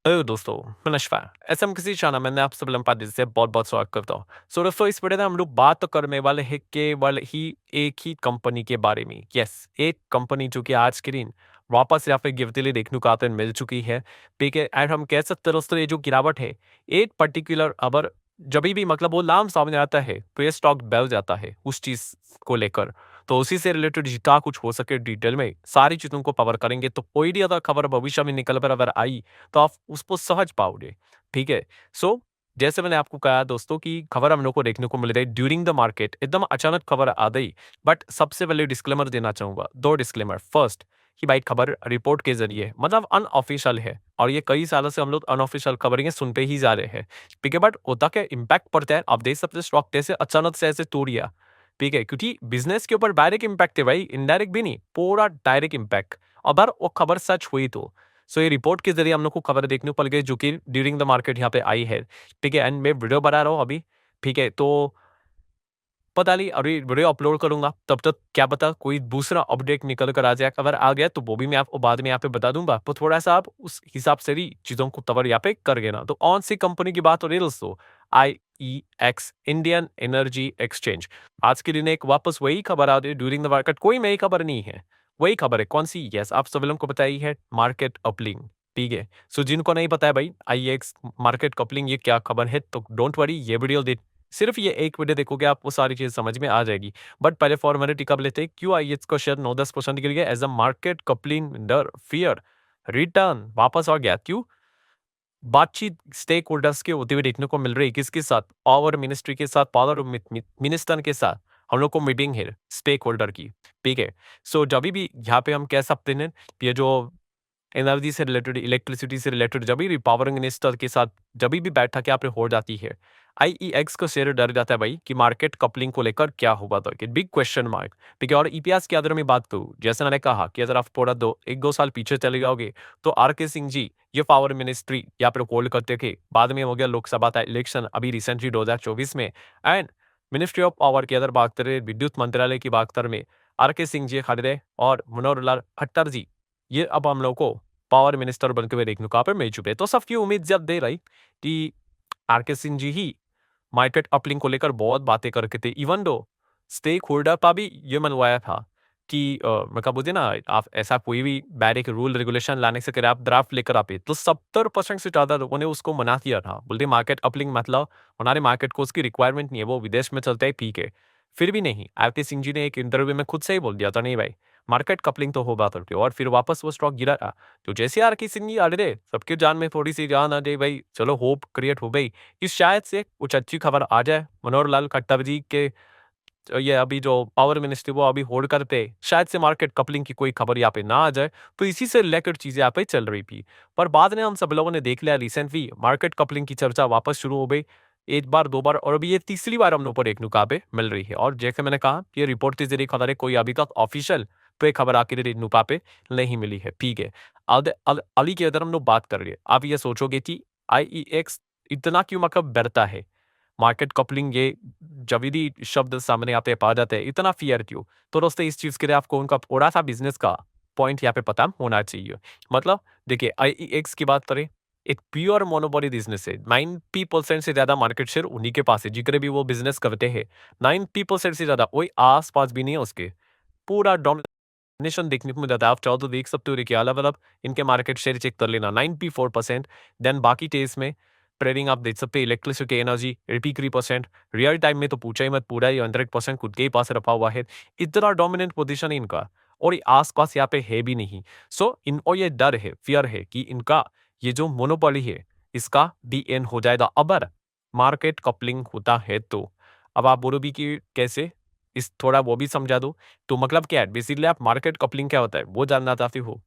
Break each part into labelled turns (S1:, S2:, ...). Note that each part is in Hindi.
S1: हेलो दोस्तों, मैं नमस्कार। ऐसा हम किसी चैनल में आप सब लंपा दिल से बहुत-बहुत स्वागत करता हूँ। सो दोस्तों इस वीडियो में हम लोग बात तो करने वाले हैं केवल ही एक ही कंपनी के बारे में। यस, एक कंपनी जो कि आज के दिन वापस यहाँ पे गिरते देखने को आते मिल चुकी है। ठीक है, एंड हम कह सकते हैं दोस्तों ये जो गिरावट है, एक पर्टिकुलर अगर जभी भी मतलब वो नाम सामने आता है, तो ये स्टॉक बैठ जाता है उस चीज़ को लेकर। तो उसी से रिलेटेड जितना कुछ हो सके डिटेल में सारी चीज़ों को कवर करेंगे। तो कोई भी अगर खबर भविष्य में निकल कर अगर आई तो आप उसको समझ पाओगे, ठीक है? सो जैसे मैंने आपको कहा दोस्तों कि खबर हम लोग को देखने को मिल रही है ड्यूरिंग द मार्केट एकदम अचानक खबर आ गई। बट सबसे पहले डिस्क्लेमर देना चाहूँगा, 2 डिस्क्लेमर। फर्स्ट कि भाई खबर रिपोर्ट के ज़रिए मतलब अनऑफिशियल है और ये कई सालों से हम लोग अनऑफिशियल खबरें सुनते ही जा रहे हैं, ठीक है? बट होता क्या इम्पैक्ट पड़ता है, आप देख सकते हैं स्टॉक कैसे अचानक से ऐसे टूट गया, ठीक है? क्योंकि बिज़नेस के ऊपर डायरेक्ट इम्पैक्ट है भाई, इनडायरेक्ट भी नहीं, पूरा डायरेक्ट इम्पैक्ट। अगर वो खबर सच हुई तो। सो ये रिपोर्ट के ज़रिए हम लोग को खबर देखने को पड़ गई जो कि ड्यूरिंग द मार्केट यहाँ पे आई है, ठीक है? एंड मैं वीडियो बना रहा हूँ अभी, ठीक है? तो पता नहीं अभी वीडियो अपलोड करूँगा, तब तक क्या पता कोई दूसरा अपडेट निकल कर आ जाए। अगर आ गया तो वो भी मैं आपको बाद में यहाँ पे बता दूँगा। तो थोड़ा-सा आप उस हिसाब से भी चीज़ों को कवर यहाँ पे कर लेना। तो कौन-सी कंपनी की बात हो रही है दोस्तों? IEX, Indian energy exchange. आज के दिन एक वापस वही खबर आ रही है ड्यूरिंग द मार्केट, कोई नई खबर नहीं है। वही खबर है, कौन-सी? यस, आप सभी लोगों को पता ही है, मार्केट कपलिंग, ठीक है? सो जिनको नहीं पता है भाई आईईएक्स मार्केट कपलिंग ये क्या खबर है, तो डोंट वरी, ये वीडियो सिर्फ ये एक वीडियो देखोगे आपको सारी चीज़ समझ में आ जाएगी। बट पहले फॉर्मेलिटी कर लेते हैं, क्यों आईईएक्स को शेयर 9-10% गिर गया? एज़ अ मार्केट कपलिंग डर, फियर, रिटर्न वापस आ गया। क्यों? बातचीत स्टेक होल्डर्स के होते हुए देखने को मिल रही है। किसके साथ? पावर मिनिस्ट्री के साथ, पावर मिनिस्टर के साथ हम लोग को मीटिंग है स्टेक होल्डर की, ठीक है? सो जभी भी यहाँ पे हम कह सकते हैं, ये जो एनर्जी से रिलेटेड, इलेक्ट्रिसिटी से रिलेटेड जभी भी पावर मिनिस्टर के साथ जभी भी बैठक यहाँ पे हो जाती है, आईईएक्स को शेयर डर जाता है भाई कि मार्केट कपलिंग को लेकर क्या होगा, तो कि बिग क्वेश्चन मार्क, ठीक है? और ईपीएस के अगर मैं बात करूँ, जैसे मैंने कहा कि अगर आप थोड़ा 1-2 साल पीछे चले जाओगे, तो आरके सिंह जी ये पावर मिनिस्ट्री यहाँ पर होल्ड करते थे। बाद में हो गया लोकसभा का इलेक्शन अभी रिसेंटली 2024 में, एंड मिनिस्ट्री ऑफ पावर की अगर बात करें, विद्युत मंत्रालय की बात करें में, आरके सिंह जी खड़े रहे और मनोहर लाल खट्टर जी ये अब हम लोग को पावर मिनिस्टर बनते हुए देखने को यहाँ पे मिल चुके हैं। तो सबकी उम्मीद जब दे रही कि आरके सिंह जी ही मार्केट अपलिंक को लेकर बहुत बातें करके थे। इवन दो स्टेक होल्डर का भी ये मनवाया था कि मतलब बोलते ना, आप ऐसा कोई भी डायरेक्ट रूल रेगुलेशन लाने से अगर आप ड्राफ्ट लेकर आते तो 70% से ज़्यादा लोगों ने उसको मना किया था। बोलते मार्केट अपलिंक मतलब हमारे मार्केट को उसकी रिक्वायरमेंट नहीं है, वो विदेश में चलता है, ठीक है। फिर भी नहीं, आरके सिंह जी ने एक इंटरव्यू में खुद से ही बोल दिया था, नहीं भाई मार्केट कपलिंग तो होगा करके, और फिर वापस वो स्टॉक गिरा था। तो जैसे आरके सिंह जी अरे सबके जान में थोड़ी सी जान आ जाए भाई, चलो होप क्रिएट हो गई कि शायद से कुछ अच्छी खबर आ जाए मनोहर लाल खट्टर जी के। ये अभी जो पावर मिनिस्ट्री वो अभी होल्ड करते, शायद से मार्केट कपलिंग की कोई खबर यहाँ पे ना आ जाए, तो इसी से रिलेटेड चीजें यहाँ पे चल रही थी। पर बाद में हम सब लोगों ने देख लिया रिसेंटली मार्केट कपलिंग की चर्चा वापस शुरू हो गई, एक बार दो बार, और अभी ये तीसरी बार हम लोग को देखने को यहाँ पे मिल रही है। और जैसे मैंने कहा ये रिपोर्ट के जरिए खबर है, कोई अभी तक ऑफिशियल पे खबर आके नुपा पे नहीं मिली है, ठीक है? अली की अगर हम लोग बात कर रहे हैं, आप ये सोचोगे कि आईईएक्स इतना क्यों मतलब डरता है, मार्केट कपलिंग ये जब भी शब्द सामने आते पा जाते हैं, इतना फियर क्यों? तो दोस्तों इस चीज़ के लिए आपको उनका थोड़ा-सा बिज़नेस का पॉइंट यहाँ पे पता होना चाहिए। मतलब देखिए आईईएक्स की बात करें, एक प्योर मोनोपोली बिज़नेस है। 90% से ज़्यादा मार्केट शेयर उन्हीं के पास है, जितने भी वो बिज़नेस करते हैं। 90% से ज़्यादा, कोई आस-पास भी नहीं है उसके। पूरा डोमिनेशन देखने को मिल जाता है। आप चाहो तो देख सकते हो, देखिए अलग-अलग इनके मार्केट शेयर चेक कर लेना, 94%। देन बाकी केस में ट्रेडिंग आप देख सकते हैं, इलेक्ट्रिसिटी एनर्जी 83%, रियल टाइम में तो पूछा ही मत, पूरा ही 100% खुद के ही पास रखा हुआ है। इतना डोमिनेंट पोजीशन है इनका, और ये आस-पास यहाँ पे है भी नहीं। सो इनको ये डर है, फ़ियर है कि इनका ये जो मोनोपोली है, इसका दी एंड हो जाएगा अगर मार्केट कपलिंग होता है तो। अब आप बोलोगे कि कैसे? इस थोड़ा वो भी समझा दूँ। तो मतलब क्या है? बेसिकली आप मार्केट कपलिंग क्या होता है, वो जानना चाहते हो?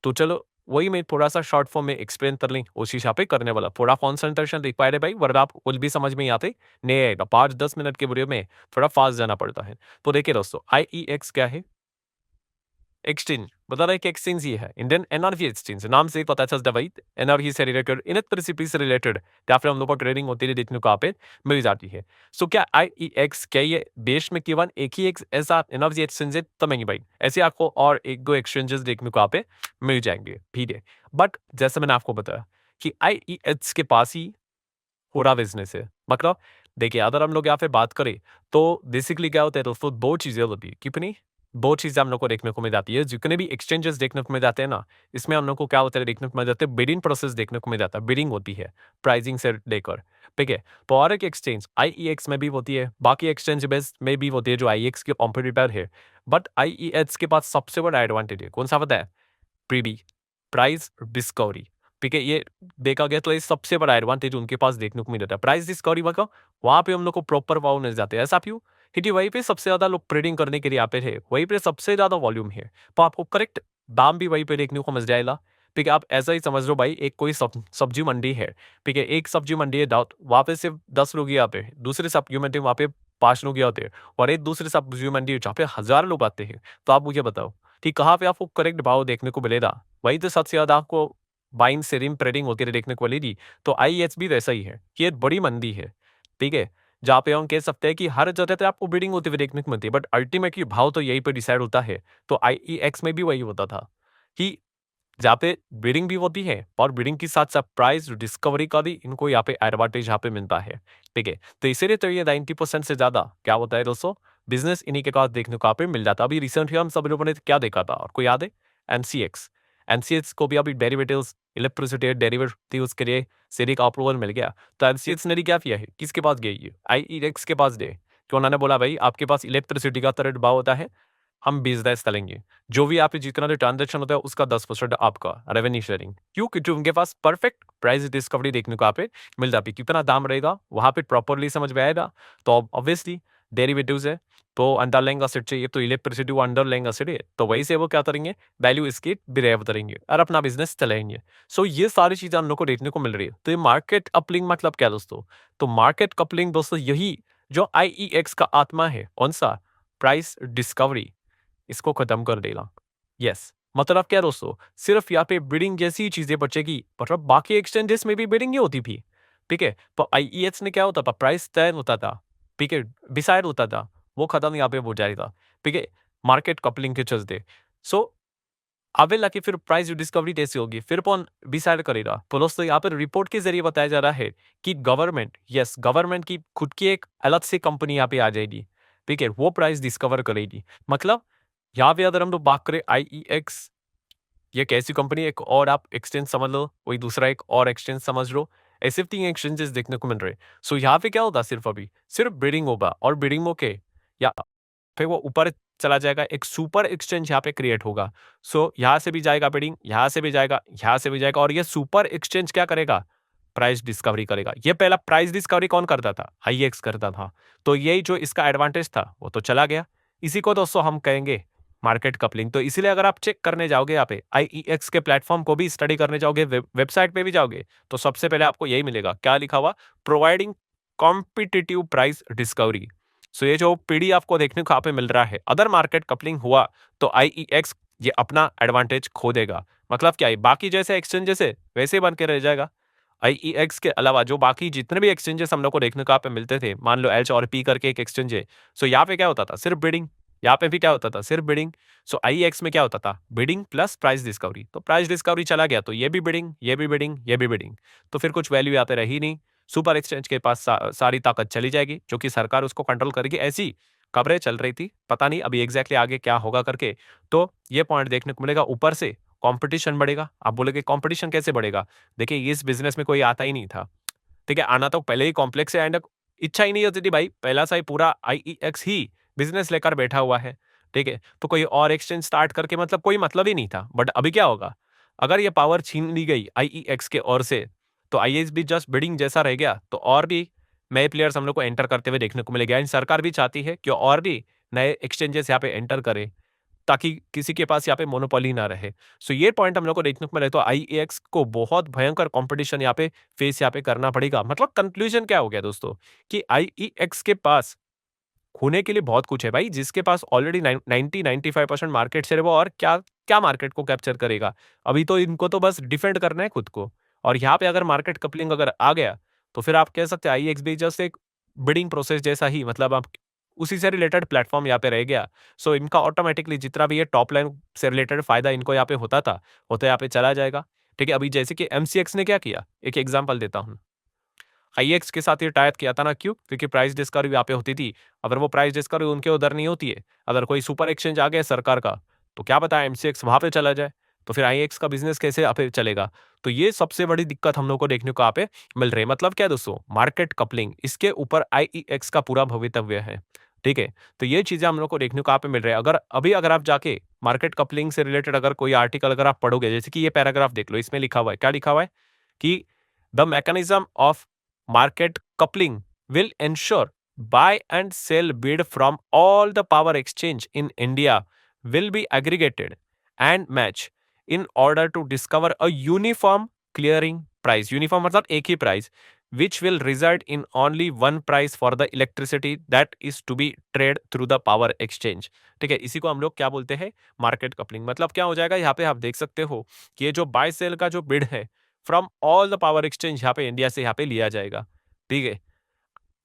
S1: तो चलो वही मैं थोड़ा-सा शॉर्ट फॉर्म में एक्सप्लेन कर लें, उस हिसाब पे करने वाला। थोड़ा कंसंट्रेशन दिख पाए रे भाई, वरना आप कुछ भी समझ में नहीं आते, नहीं आएगा। 5-10 मिनट के वीडियो में थोड़ा फास्ट जाना पड़ता है। तो देखिए दोस्तों, आईईएक्स क्या है? एक्सचेंज बता रहा है कि एक्सचेंज ही है इंडियन एनआरवी एक्सचेंज, नाम से ही पता चलता है भाई एनआरवी से रिलेटेड, इलेक्ट्रिसिटी से रिलेटेड या फिर हम लोग को ट्रेडिंग होती है देखने को यहाँ पे मिल जाती है। सो क्या IEX क्या ये देश में केवल एक ही एक ऐसा एनर्जी एक्सचेंज है? तो नहीं भाई, ऐसे आपको और एक दो एक्सचेंजेस देखने को यहाँ पे मिल जाएंगे, ठीक है। बट जैसे मैंने आपको बताया कि IEX के पास ही पूरा बिजनेस है। मतलब देखिए, अगर हम लोग यहाँ पे बात करें तो बेसिकली क्या होता है दोस्तों, दो चीजें होती है। कितनी दो चीजें हम लोग को देखने को मिल जाती है, जितने भी एक्सचेंजेस देखने को मिल जाते हैं ना, इसमें हम लोग को क्या होता है देखने को मिल जाता है, बिडिंग प्रोसेस देखने को मिल जाता है। बिडिंग होती है प्राइसिंग से लेकर, ठीक है। तो और एक एक्सचेंज IEX में भी होती है, बाकी एक्सचेंज बेस में भी होती है जो IEX के कॉम्पिटिटर है। बट IEX के पास सबसे बड़ा एडवांटेज है, कौन सा पता है? प्रीबी, प्राइस डिस्कवरी, ठीक है। ये देखा गया तो ये सबसे बड़ा एडवांटेज उनके पास देखने को मिल जाता है। प्राइस डिस्कवरी मतलब वहां पे हम लोग को प्रॉपर भाव मिल जाते हैं। ऐसा क्यों? क्योंकि वहीं पे सबसे ज्यादा लोग ट्रेडिंग करने के लिए आते हैं, वहीं पे सबसे ज्यादा वॉल्यूम है, तो आपको करेक्ट दाम भी वहीं पे देखने को मिल जाएगा। ठीक है, आप ऐसा ही समझ लो भाई, एक कोई सब्जी मंडी है, ठीक है। एक सब्जी मंडी है, वहां पे सिर्फ 10 लोग ही आते हैं, दूसरे सब्जी मंडी वहां पे 5 लोग ही आते हैं, और एक दूसरे सब्जी मंडी है जहाँ पे 1000 लोग आते हैं। तो आप मुझे बताओ कि कहाँ पे आपको करेक्ट भाव देखने को मिलेगा? वही तो सबसे ज्यादा आपको बाइंग सेलिंग ट्रेडिंग होती है देखने को मिलेगी। तो IEX भी वैसा ही है कि ये बड़ी मंदी है, ठीक है, जहाँ पे हम कह सकते हैं कि हर जगह पे आपको बिडिंग होती हुई देखने को मिलती है, बट अल्टीमेटली भाव तो यही पे डिसाइड होता है। तो IEX में भी वही होता था कि जहाँ पे बिडिंग भी होती है, और बिडिंग के साथ साथ प्राइस डिस्कवरी का भी इनको यहाँ पे एडवांटेज यहाँ पे मिलता है, ठीक है। तो इसीलिए तो ये 90% से ज्यादा क्या होता है दोस्तों, बिजनेस इन्हीं के पास देखने को यहाँ पे मिल जाता है। अभी रिसेंटली हम सब लोगों ने क्या देखा था, आपको याद है? एनसीएक्स, एनसीएक्स को भी अभी डेरिवेटिव्स, इलेक्ट्रिसिटी डेरिवेटिव्स के लिए सेबी का अप्रूवल मिल गया। तो एनसीएक्स ने क्या किया है, किसके पास गई है? IEX के पास गए, तो उन्होंने बोला भाई आपके पास इलेक्ट्रिसिटी का तरह भाव होता है, हम बिजनेस करेंगे, जो भी आप जितना जो ट्रांजेक्शन होता है उसका 10% आपका रेवेन्यू शेयरिंग। क्यों? क्योंकि उनके पास परफेक्ट प्राइस डिस्कवरी देखने को यहाँ पे मिल जाती है, कितना दाम रहेगा वहां पे प्रॉपरली समझ में आएगा। तो ऑब्वियसली डेरिवेटिव्स है, तो अंडरलाइंग एसेट चाहिए, तो इलेक्ट्रिसिटी वो अंडरलाइंग एसेट है, तो वही से वो क्या करेंगे, वैल्यू इसकी डिराइव करेंगे और अपना बिजनेस चलाएंगे। सो ये सारी चीजें हम लोग को देखने को मिल रही है। तो ये मार्केट कपलिंग मतलब क्या दोस्तों? तो मार्केट कपलिंग दोस्तों यही जो IEX का आत्मा है, कौन सा? प्राइस डिस्कवरी, इसको खत्म कर देगा। यस, मतलब क्या दोस्तों, सिर्फ यहाँ पे बिडिंग जैसी चीजें बचेगी, मतलब बाकी एक्सचेंजेस में भी बिडिंग ही होती थी, ठीक है। तो IEX में क्या होता था, प्राइस तय होता था, ठीक है, डिसाइड होता था, वो खत्म यहाँ पे हो जाएगा, ठीक है, मार्केट कपलिंग के चलते। सो अवे लाके फिर प्राइस डिस्कवरी कैसे होगी, फिर कौन डिसाइड करेगा? तो दोस्तों यहाँ पर रिपोर्ट के जरिए बताया जा रहा है कि गवर्नमेंट, यस, गवर्नमेंट की खुद की एक अलग से कंपनी यहाँ पे आ जाएगी, ठीक है, वो प्राइस डिस्कवर करेगी। मतलब यहाँ पे अगर हम लोग बात करें IEX, ये एक ऐसी कंपनी, एक और आप एक्सचेंज समझ लो, कोई दूसरा एक और एक्सचेंज समझ लो, ऐसे 3 एक्सचेंजेस देखने को मिल रहे। सो यहाँ पे क्या होगा, सिर्फ अभी सिर्फ बिडिंग होगा, और बिडिंग होके या फिर वो ऊपर चला जाएगा, एक सुपर एक्सचेंज यहाँ पे क्रिएट होगा। सो यहाँ से भी जाएगा बिडिंग, यहाँ से भी जाएगा, यहाँ से भी जाएगा, और ये सुपर एक्सचेंज क्या करेगा, प्राइस डिस्कवरी करेगा। ये पहला प्राइस डिस्कवरी कौन करता था? IEX करता था। तो यही जो इसका एडवांटेज था वो तो चला गया। इसी को दोस्तों हम कहेंगे मार्केट कपलिंग। तो इसीलिए अगर आप चेक करने जाओगे यहाँ पे IEX के प्लेटफॉर्म को भी स्टडी करने जाओगे, वेबसाइट पे भी जाओगे, तो सबसे पहले आपको यही मिलेगा, क्या लिखा हुआ, प्रोवाइडिंग कॉम्पिटिटिव प्राइस डिस्कवरी। सो ये जो पीडी आपको देखने को यहाँ पे मिल रहा है, अदर मार्केट कपलिंग हुआ तो IEX ये अपना एडवांटेज खो देगा। मतलब क्या है, बाकी जैसे एक्सचेंजेस है वैसे बन के रह जाएगा। IEX के अलावा जो बाकी जितने भी एक्सचेंजेस हम लोग को देखने को यहाँ पे मिलते थे, मान लो एच और पी करके एक एक्सचेंज है, सो यहाँ पे क्या होता था, सिर्फ बिडिंग। यहाँ पे भी क्या होता था, सिर्फ बिडिंग। सो IEX में क्या होता था, बिडिंग प्लस प्राइस डिस्कवरी। तो प्राइस डिस्कवरी चला गया तो ये भी बिडिंग, ये भी बिडिंग, ये भी बिडिंग, तो फिर कुछ वैल्यू यहाँ पे रही नहीं। सुपर एक्सचेंज के पास सारी ताकत चली जाएगी, जो कि सरकार उसको कंट्रोल करेगी। ऐसी खबरें चल रही थी, पता नहीं अभी एग्जैक्टली आगे क्या होगा करके। तो ये पॉइंट देखने को मिलेगा। ऊपर से कंपटीशन बढ़ेगा। आप बोलेगे कंपटीशन कैसे बढ़ेगा? देखिए, इस बिजनेस में कोई आता ही नहीं था, ठीक है, आना तो पहले ही कॉम्प्लेक्स है, एंड इच्छा ही नहीं होती थी भाई, पहला सा ही पूरा IEX ही बिजनेस लेकर बैठा हुआ है, ठीक है। तो कोई और एक्सचेंज स्टार्ट करके मतलब कोई मतलब ही नहीं था। बट अभी क्या होगा, अगर ये पावर छीन ली गई IEX के ओर से, तो IEX भी जस्ट बिडिंग जैसा रह गया, तो और भी नए प्लेयर्स हम लोग को एंटर करते हुए देखने को मिलेगा। एंड सरकार भी चाहती है कि और भी नए एक्सचेंजेस यहाँ पे एंटर करे, ताकि किसी के पास यहाँ पे मोनोपोली ना रहे। सो ये पॉइंट हम लोग को देखने को मिले। तो IEX को बहुत भयंकर कंपटीशन यहाँ पे फेस यहाँ पे करना पड़ेगा। मतलब कंक्लूजन क्या हो गया दोस्तों, कि IEX के पास खोने के लिए बहुत कुछ है भाई, जिसके पास ऑलरेडी 90-95% मार्केट शेयर है वो और क्या क्या मार्केट को कैप्चर करेगा। अभी तो इनको तो बस डिफेंड करना है खुद को। और यहाँ पे अगर मार्केट कपलिंग अगर आ गया, तो फिर आप कह सकते हैं आईएक्स भी जस्ट एक बिडिंग प्रोसेस जैसा ही, मतलब आप उसी से रिलेटेड प्लेटफॉर्म यहाँ पे रह गया। सो इनका ऑटोमेटिकली जितना भी ये टॉप लाइन से रिलेटेड फायदा इनको यहाँ पे होता था, वो तो यहाँ पे चला जाएगा। ठीक है, अभी जैसे कि एमसीएक्स ने क्या किया, एक एग्जांपल देता हूँ। आईएक्स के साथ ये टाई अप किया था ना, क्यों? क्योंकि प्राइस डिस्कवरी यहाँ पे होती थी। अगर वो प्राइस डिस्कवरी उनके उधर नहीं होती है, अगर कोई सुपर एक्सचेंज आ गया सरकार का, तो क्या पता एमसीएक्स वहां पे चला जाए, तो फिर आईएक्स का बिजनेस कैसे यहाँ पे चलेगा? तो ये सबसे बड़ी दिक्कत हम लोग को देखने को यहाँ पे मिल रही है। मतलब क्या दोस्तों, मार्केट कपलिंग, इसके ऊपर आईईएक्स का पूरा भवितव्य है। ठीक है, तो ये चीजें हम लोग को देखने को यहाँ पे मिल रहा है। अगर आप जाके मार्केट कपलिंग से रिलेटेड अगर कोई आर्टिकल अगर आप पढ़ोगे, जैसे कि ये पैराग्राफ देख लो, इसमें लिखा हुआ है, क्या लिखा हुआ है कि the mechanism of market coupling will ensure buy and sell bid from all the power exchange in India will be aggregated and match in order to discover a uniform clearing price. Uniform मतलब एक ही price which will result in only one price for the electricity that is to be traded through the power exchange. ठीक है, इसी को हम लोग क्या बोलते हैं, मार्केट कपलिंग। मतलब क्या हो जाएगा, यहाँ पे आप देख सकते हो कि ये जो बाय सेल का जो बिड है from all the power exchange यहाँ पे इंडिया से यहाँ पे लिया जाएगा। ठीक है,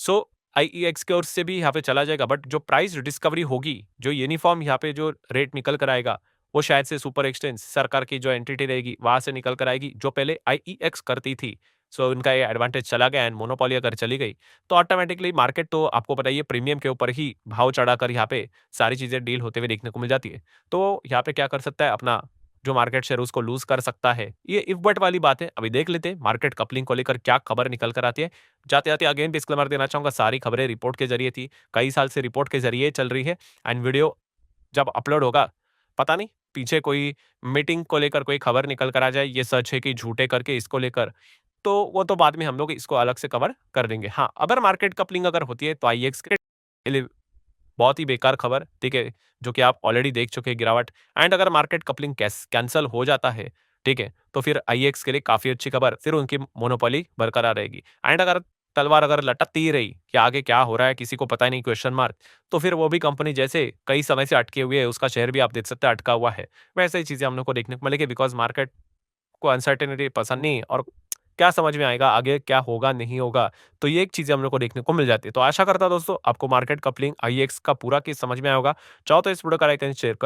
S1: सो आईईएक्स की ओर से भी यहाँ पे चला जाएगा, बट जो प्राइस डिस्कवरी होगी, जो यूनिफॉर्म यहाँ पे जो रेट निकल कर आएगा, वो शायद से सुपर एक्सचेंज सरकार की जो एंटिटी रहेगी वहां से निकल कर आएगी, जो पहले आईईएक्स करती थी। सो उनका ये एडवांटेज चला गया एंड मोनोपोली अगर चली गई, तो ऑटोमेटिकली मार्केट तो आपको पता ही है प्रीमियम के ऊपर ही भाव चढ़ाकर यहाँ पे सारी चीजें डील होते हुए देखने को मिल जाती है। तो यहाँ पे क्या कर सकता है, अपना जो मार्केट शेयर उसको लूज कर सकता है। ये इफ बट वाली बात है। अभी देख लेते हैं मार्केट कपलिंग को लेकर क्या खबर निकल कर आती है। जाते जाते अगेन डिस्क्लेमर देना चाहूंगा, सारी खबरें रिपोर्ट के जरिए थी, कई साल से रिपोर्ट के जरिए चल रही है। एंड वीडियो जब अपलोड होगा, पता नहीं पीछे कोई मीटिंग को लेकर कोई खबर निकल कर आ जाए, ये सच है कि झूठे करके इसको लेकर, तो वो तो बाद में हम लोग इसको अलग से कवर कर देंगे। हाँ, अगर मार्केट कपलिंग अगर होती है तो आईएक्स के लिए बहुत ही बेकार खबर, ठीक है, जो कि आप ऑलरेडी देख चुके हैं गिरावट। एंड अगर मार्केट कपलिंग कैंसल हो जाता है, ठीक है, तो फिर आईएक्स के लिए काफी अच्छी खबर, फिर उनकी मोनोपोली बरकरार रहेगी। एंड अगर तलवार अगर लटकती ही रही कि आगे क्या हो रहा है किसी को पता ही नहीं, क्वेश्चन मार्क, तो फिर वो भी कंपनी जैसे कई समय से अटके हुए है, उसका शेयर भी आप देख सकते हैं अटका हुआ है, वैसे ही चीजें हम लोग को देखने को मिलेगी। बिकॉज मार्केट को अनसर्टेनिटी पसंद नहीं, और क्या समझ में आएगा आगे क्या होगा नहीं होगा, तो ये एक चीज़ हम लोग को देखने को मिल जाती है। तो आशा करता हूं दोस्तों आपको मार्केट कपलिंग आईएक्स का पूरा केस समझ में आया होगा। चाहो तो इस वीडियो का लाइक एंड शेयर कर